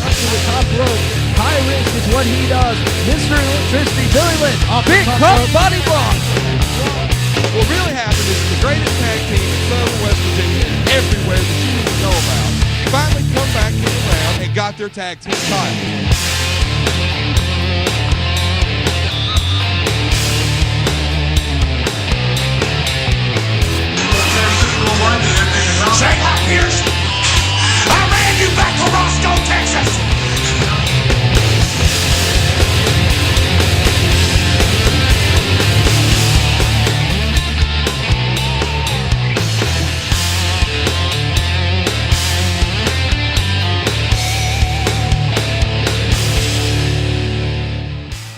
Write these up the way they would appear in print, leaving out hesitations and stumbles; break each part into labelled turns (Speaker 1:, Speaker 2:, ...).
Speaker 1: Up to the top rope. High risk is what he does. Mr. Electricity, Billy Lynch. Big cup body block.
Speaker 2: What really happened is the greatest tag team in Southern West Virginia and everywhere that you need to know about finally come back to the round and got their tag team title.
Speaker 3: Say what, Pierce? I ran you back to Roscoe, Texas.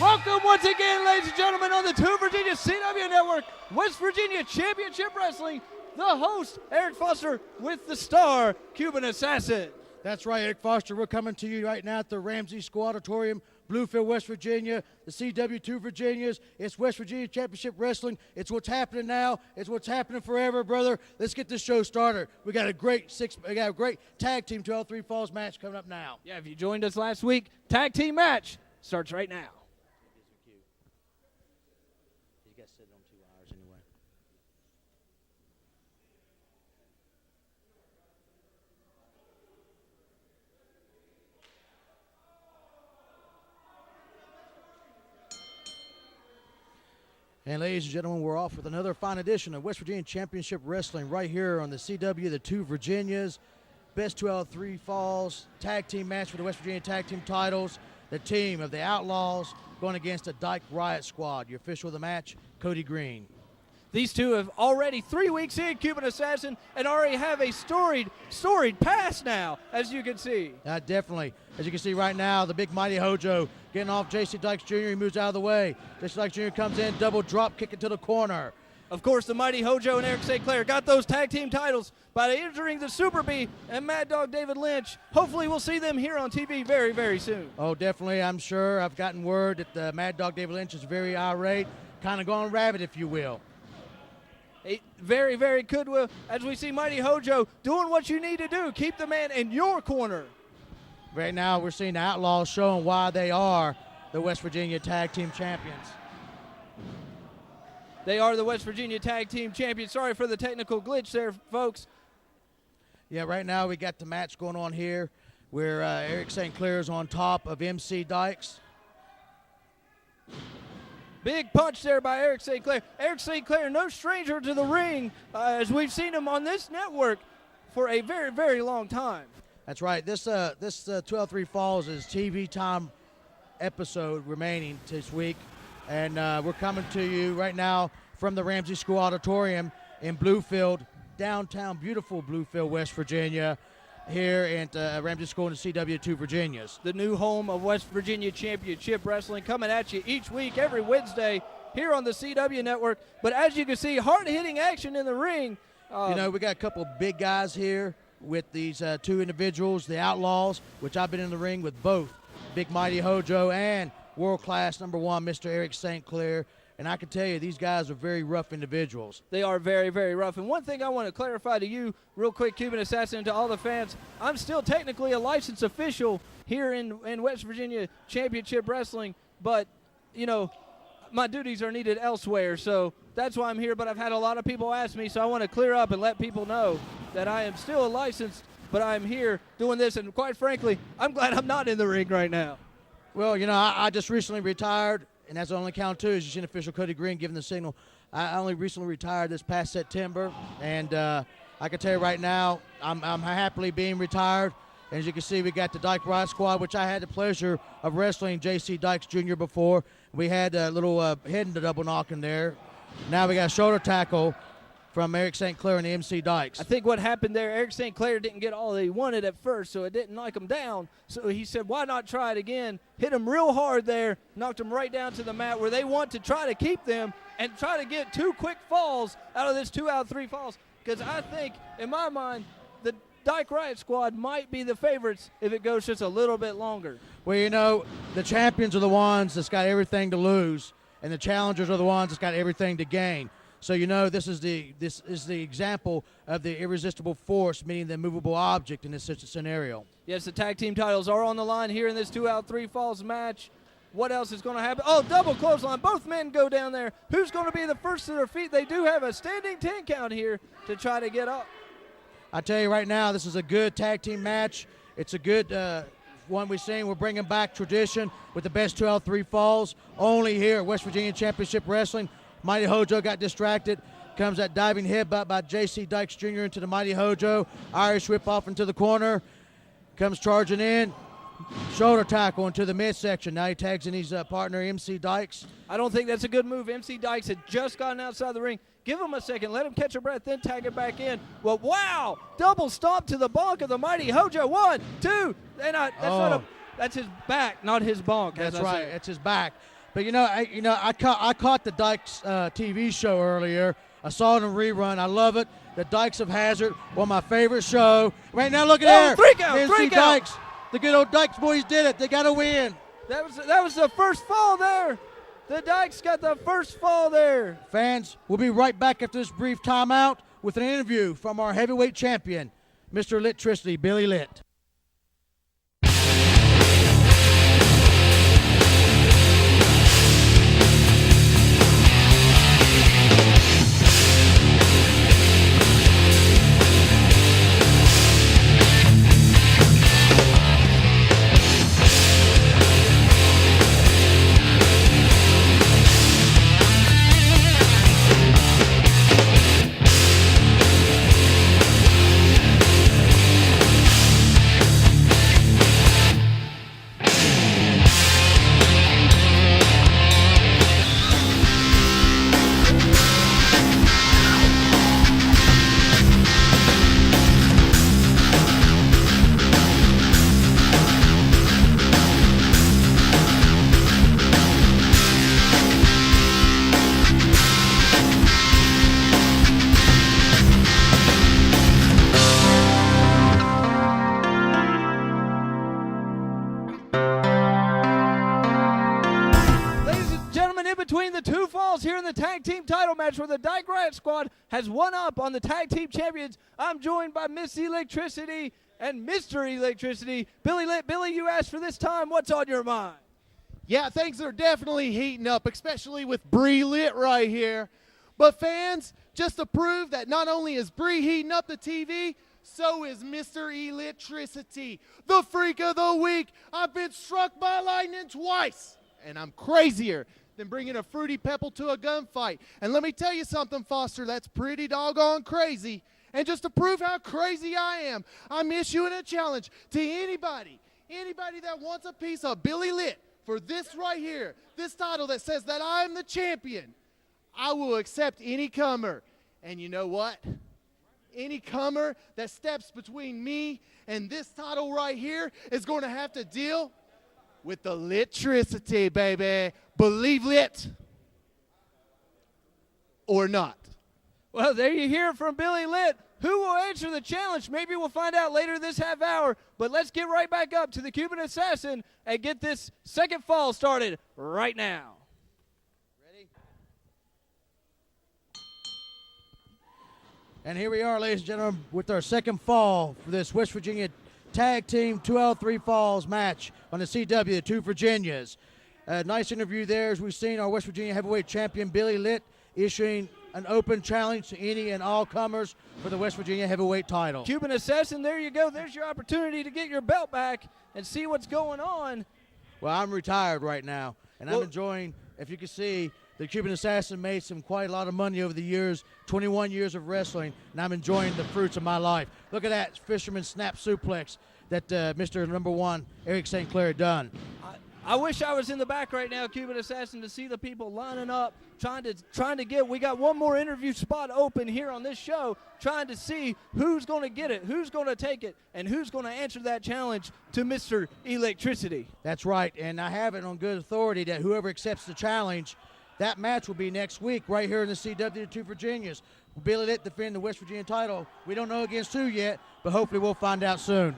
Speaker 1: Welcome once again, ladies and gentlemen, on the 2 Virginia CW Network, West Virginia Championship Wrestling. The host, Eric Foster, with the star, Cuban Assassin.
Speaker 4: That's right, Eric Foster. We're coming to you right now at the Ramsey School Auditorium, Bluefield, West Virginia, the CW2 Virginias. It's West Virginia Championship Wrestling. It's what's happening now. It's what's happening forever, brother. Let's get this show started. We got a great tag team 12-3 Falls match coming up now.
Speaker 1: Yeah, if you joined us last week, tag team match starts right now.
Speaker 4: You guys sit on 2 hours anyway. And ladies and gentlemen, we're off with another fine edition of West Virginia Championship Wrestling right here on the CW, the 2 Virginias. Best 2 out of 3 falls. Tag team match for the West Virginia Tag Team titles. The team of the Outlaws going against the Dyke Riot Squad. Your official of the match, Cody Green.
Speaker 1: These two have already 3 weeks in, Cuban Assassin, and already have a storied past now, as you can see.
Speaker 4: Definitely. As you can see right now, the big mighty Hojo getting off J.C. Dykes Jr. He moves out of the way. J.C. Dykes Jr. comes in, double drop kick into the corner.
Speaker 1: Of course, the mighty Hojo and Eric St. Clair got those tag team titles by entering the Super B and Mad Dog David Lynch. Hopefully, we'll see them here on TV very, very soon.
Speaker 4: Oh, definitely. I'm sure. I've gotten word that Mad Dog David Lynch is very irate, kind of gone rabid, if you will.
Speaker 1: Very, very good, Will. As we see Mighty Hojo doing what you need to do. Keep the man in your corner.
Speaker 4: Right now, we're seeing the Outlaws showing why they are the West Virginia Tag Team Champions.
Speaker 1: They are the West Virginia Tag Team Champions. Sorry for the technical glitch there, folks.
Speaker 4: Yeah, right now we got the match going on here where Eric St. Clair is on top of MC Dykes.
Speaker 1: Big punch there by Eric St. Clair. Eric St. Clair, no stranger to the ring, as we've seen him on this network for a very, very long time.
Speaker 4: That's right. This 12-3 Falls is TV time episode remaining this week. And we're coming to you right now from the Ramsey School Auditorium in Bluefield, downtown, beautiful Bluefield, West Virginia, here at Ramsey School in the CW2 Virginias.
Speaker 1: The new home of West Virginia Championship Wrestling, coming at you each week, every Wednesday, here on the CW Network. But as you can see, hard-hitting action in the ring.
Speaker 4: We got a couple of big guys here with these 2 individuals, the Outlaws, which I've been in the ring with both Big Mighty Hojo and world-class #1, Mr. Eric St. Clair. And I can tell you, these guys are very rough individuals.
Speaker 1: They are very, very rough. And one thing I want to clarify to you real quick, Cuban Assassin, and to all the fans, I'm still technically a licensed official here in West Virginia Championship Wrestling, but, my duties are needed elsewhere, so that's why I'm here. But I've had a lot of people ask me, so I want to clear up and let people know that I am still a licensed, but I'm here doing this, and quite frankly, I'm glad I'm not in the ring right now.
Speaker 4: Well, I just recently retired, and that's the only count, too, is you seen official Cody Green giving the signal. I only recently retired this past September, and I can tell you right now, I'm happily being retired. And as you can see, we got the Dyke Riot Squad, which I had the pleasure of wrestling J.C. Dykes Jr. before. We had a little head in the double knock in there. Now we got a shoulder tackle from Eric St. Clair and the MC Dykes.
Speaker 1: I think what happened there, Eric St. Clair didn't get all he wanted at first, so it didn't knock him down. So he said, why not try it again? Hit him real hard there, knocked him right down to the mat where they want to try to keep them and try to get 2 quick falls out of this 2 out of 3 falls. Because I think, in my mind, the Dyke Riot Squad might be the favorites if it goes just a little bit longer.
Speaker 4: Well, the champions are the ones that's got everything to lose, and the challengers are the ones that's got everything to gain. So this is the example of the irresistible force meeting the immovable object in this such a scenario.
Speaker 1: Yes, the tag team titles are on the line here in this 2 out 3 falls match. What else is going to happen? Oh, double clothesline. Both men go down there. Who's going to be the first to their feet? They do have a standing 10 count here to try to get up.
Speaker 4: I tell you right now, this is a good tag team match. It's a good one we're seeing. We're bringing back tradition with the best 2 out 3 falls. Only here at West Virginia Championship Wrestling. Mighty Hojo got distracted. Comes that diving headbutt by J.C. Dykes Jr. into the Mighty Hojo. Irish whip off into the corner. Comes charging in. Shoulder tackle into the midsection. Now he tags in his partner, MC Dykes.
Speaker 1: I don't think that's a good move. MC Dykes had just gotten outside the ring. Give him a second. Let him catch a breath, then tag it back in. Well, wow! Double stomp to the bonk of the Mighty Hojo. 1, 2. That's his back, not his bonk.
Speaker 4: That's right. It's his back. But I caught the Dykes TV show earlier. I saw it on rerun. I love it. The Dykes of Hazard, one of my favorite show. Right now, look at there.
Speaker 1: 3 count.
Speaker 4: MC
Speaker 1: 3 count.
Speaker 4: Dykes. The good old Dykes boys did it. They got to win.
Speaker 1: That was the first fall there. The Dykes got the first fall there.
Speaker 4: Fans, we'll be right back after this brief timeout with an interview from our heavyweight champion, Mr. Electricity, Billy Litt.
Speaker 1: Between the 2 falls here in the tag team title match where the Dyke Riot Squad has one up on the tag team champions, I'm joined by Miss Electricity and Mr. Electricity. Billy Litt. Billy, you asked for this time. What's on your mind?
Speaker 5: Yeah, things are definitely heating up, especially with Bree Litt right here. But fans, just to prove that not only is Bree heating up the TV, so is Mr. Electricity, the freak of the week. I've been struck by lightning twice, and I'm crazier than bringing a Fruity Pebble to a gunfight. And let me tell you something, Foster, that's pretty doggone crazy. And just to prove how crazy I am, I'm issuing a challenge to anybody that wants a piece of Billy Litt for this right here, this title that says that I'm the champion. I will accept any comer. And you know what? Any comer that steps between me and this title right here is going to have to deal with the electricity, baby. Believe it or not.
Speaker 1: Well, there you hear it from Billy Litt. Who will answer the challenge? Maybe we'll find out later this half hour. But let's get right back up to the Cuban Assassin and get this second fall started right now.
Speaker 4: Ready? And here we are, ladies and gentlemen, with our second fall for this West Virginia Tag Team 2L3 Falls match on the CW, 2 Virginias. A nice interview there as we've seen our West Virginia heavyweight champion Billy Litt issuing an open challenge to any and all comers for the West Virginia heavyweight title.
Speaker 1: Cuban Assassin, there you go. There's your opportunity to get your belt back and see what's going on.
Speaker 4: Well, I'm retired right now, and I'm enjoying, if you can see, the Cuban Assassin made quite a lot of money over the years, 21 years of wrestling, and I'm enjoying the fruits of my life. Look at that fisherman snap suplex that Mr. Number 1, Eric St. Clair, done.
Speaker 1: I wish I was in the back right now, Cuban Assassin, to see the people lining up, trying to get. We got one more interview spot open here on this show, trying to see who's going to get it, who's going to take it, and who's going to answer that challenge to Mr. Electricity.
Speaker 4: That's right, and I have it on good authority that whoever accepts the challenge, that match will be next week right here in the CW 2 Virginias. Billy Litt defend the West Virginia title. We don't know against who yet, but hopefully we'll find out soon.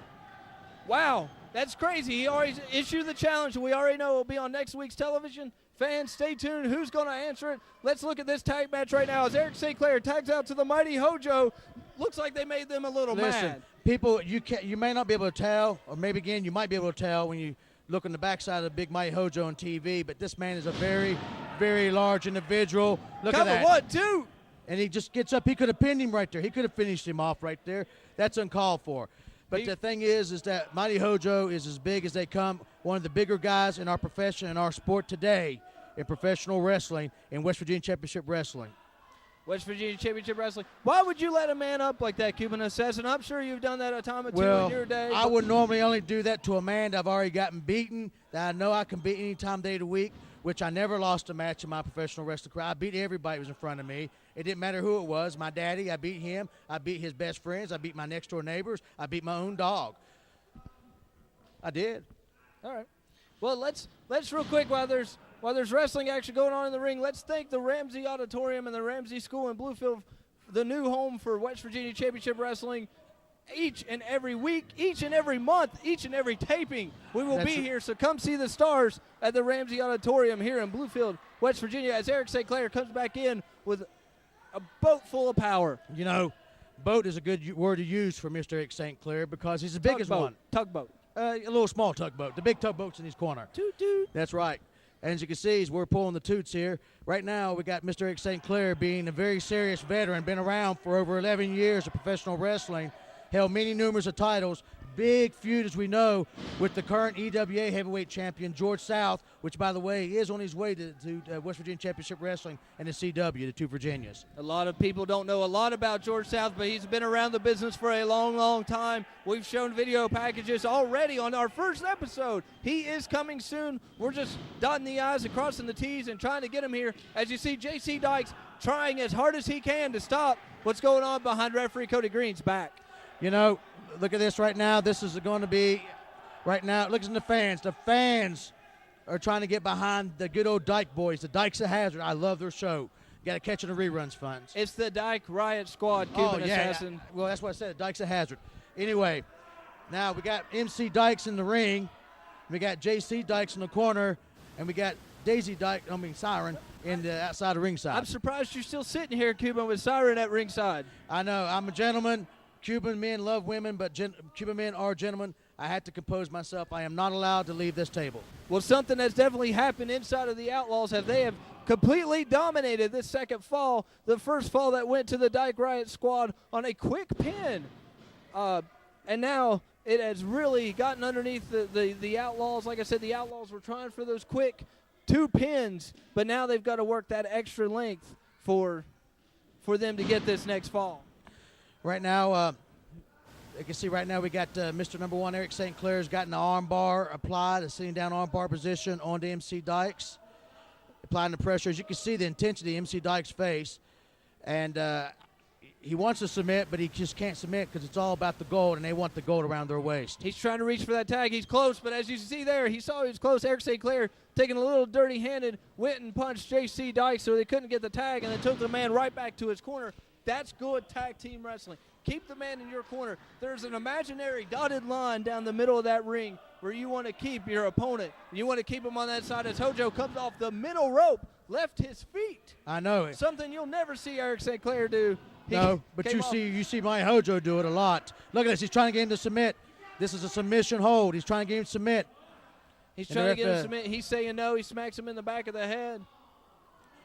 Speaker 1: Wow. That's crazy. He already issued the challenge, and we already know it will be on next week's television. Fans, stay tuned. Who's going to answer it? Let's look at this tag match right now as Eric St. Clair tags out to the Mighty Hojo. Looks like they made them a little mad.
Speaker 4: People, you may not be able to tell, or maybe again you might be able to tell when you look on the backside of the big Mighty Hojo on TV, but this man is a very, very large individual. Look at that.
Speaker 1: 1, 2.
Speaker 4: And he just gets up. He could have pinned him right there. He could have finished him off right there. That's uncalled for. But the thing is that Mighty Hojo is as big as they come, one of the bigger guys in our profession, in our sport today, in professional wrestling, in West Virginia Championship Wrestling.
Speaker 1: West Virginia Championship Wrestling. Why would you let a man up like that, Cuban Assassin? I'm sure you've done that a time or two in your day.
Speaker 4: I would normally only do that to a man that I've already gotten beaten, that I know I can beat any time, day of the week, which I never lost a match in my professional wrestling career. I beat everybody who was in front of me. It didn't matter who it was. My daddy, I beat him. I beat his best friends. I beat my next-door neighbors. I beat my own dog. I did.
Speaker 1: All right. Well, let's real quick while there's wrestling action going on in the ring, let's thank the Ramsey Auditorium and the Ramsey School in Bluefield, the new home for West Virginia Championship Wrestling. Each and every week, each and every month, each and every taping, we will be here. So come see the stars at the Ramsey Auditorium here in Bluefield, West Virginia, as Eric St. Clair comes back in with a boat full of power.
Speaker 4: You know, boat is a good word to use for Mr. Eric St. Clair because he's the biggest one.
Speaker 1: Tugboat.
Speaker 4: A little small tugboat. The big tugboat's in his corner.
Speaker 1: Toot, toot.
Speaker 4: That's right. And as you can see, as we're pulling the toots here, right now we got Mr. Eric St. Clair being a very serious veteran, been around for over 11 years of professional wrestling, held many numerous of titles, big feud, as we know, with the current EWA heavyweight champion, George South, which, by the way, is on his way to West Virginia Championship Wrestling and the CW, the two Virginias.
Speaker 1: A lot of people don't know a lot about George South, but he's been around the business for a long, long time. We've shown video packages already on our first episode. He is coming soon. We're just dotting the I's and crossing the T's and trying to get him here. As you see, J.C. Dykes trying as hard as he can to stop what's going on behind referee Cody Green's back.
Speaker 4: You know, look at this right now. This is going to be, right now, look at the fans. The fans are trying to get behind the good old Dyke boys, the Dykes of Hazard. I love their show. You got to catch it in the reruns funds.
Speaker 1: It's the Dyke Riot Squad, Cuban Assassin.
Speaker 4: Well, that's what I said, Dykes of Hazard. Anyway, now we got MC Dykes in the ring. We got JC Dykes in the corner. And we got Siren in the outside of ringside.
Speaker 1: I'm surprised you're still sitting here, Cuban, with Siren at ringside.
Speaker 4: I know. I'm a gentleman. Cuban men love women, but Cuban men are gentlemen. I had to compose myself. I am not allowed to leave this table.
Speaker 1: Well, something that's definitely happened inside of the Outlaws, they have completely dominated this second fall. The first fall that went to the Dyke Riot Squad on a quick pin. And now it has really gotten underneath the Outlaws. Like I said, the Outlaws were trying for those quick 2 pins, but now they've got to work that extra length for them to get this next fall.
Speaker 4: Right now, you can see right now we got Mr. Number 1, Eric St. Clair's gotten the arm bar applied, a sitting down arm bar position on the MC Dykes, applying the pressure. As you can see the intensity of MC Dykes' face, and he wants to submit, but he just can't submit because it's all about the gold, and they want the gold around their waist.
Speaker 1: He's trying to reach for that tag. He's close, but as you see there, he saw he was close. Eric St. Clair taking a little dirty-handed, went and punched J.C. Dykes so they couldn't get the tag, and then took the man right back to his corner. That's good tag team wrestling. Keep the man in your corner. There's an imaginary dotted line down the middle of that ring where you want to keep your opponent. You want to keep him on that side as Hojo comes off the middle rope, left his feet.
Speaker 4: I know it.
Speaker 1: Something you'll never see Eric St. Clair do.
Speaker 4: No, but you see my Hojo do it a lot. Look at this. He's trying to get him to submit. This is a submission hold. He's trying to get him to submit.
Speaker 1: He's trying to get him to submit. He's saying no. He smacks him in the back of the head.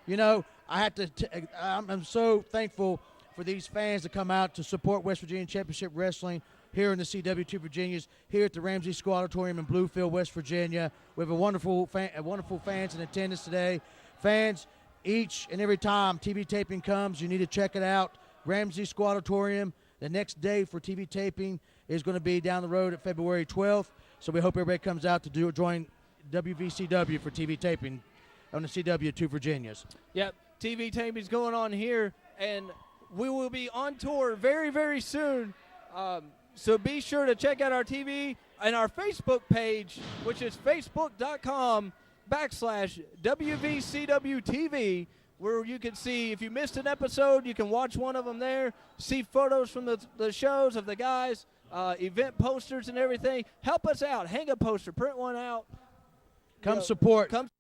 Speaker 4: You know, I'm so thankful for these fans to come out to support West Virginia Championship Wrestling here in the CW2 Virginias, here at the Ramsey School Auditorium in Bluefield, West Virginia. We have a wonderful fans in attendance today. Fans, each and every time TV taping comes, you need to check it out. Ramsey School Auditorium. The next day for TV taping is going to be down the road at February 12th. So we hope everybody comes out to join WVCW for TV taping on the CW2 Virginias.
Speaker 1: Yep, TV taping's going on here, and we will be on tour very, very soon. So be sure to check out our TV and our Facebook page, which is facebook.com/WVCWTV, where you can see, if you missed an episode, you can watch one of them there, see photos from the shows of the guys, event posters and everything. Help us out. Hang a poster. Print one out.
Speaker 4: Come support.
Speaker 1: Come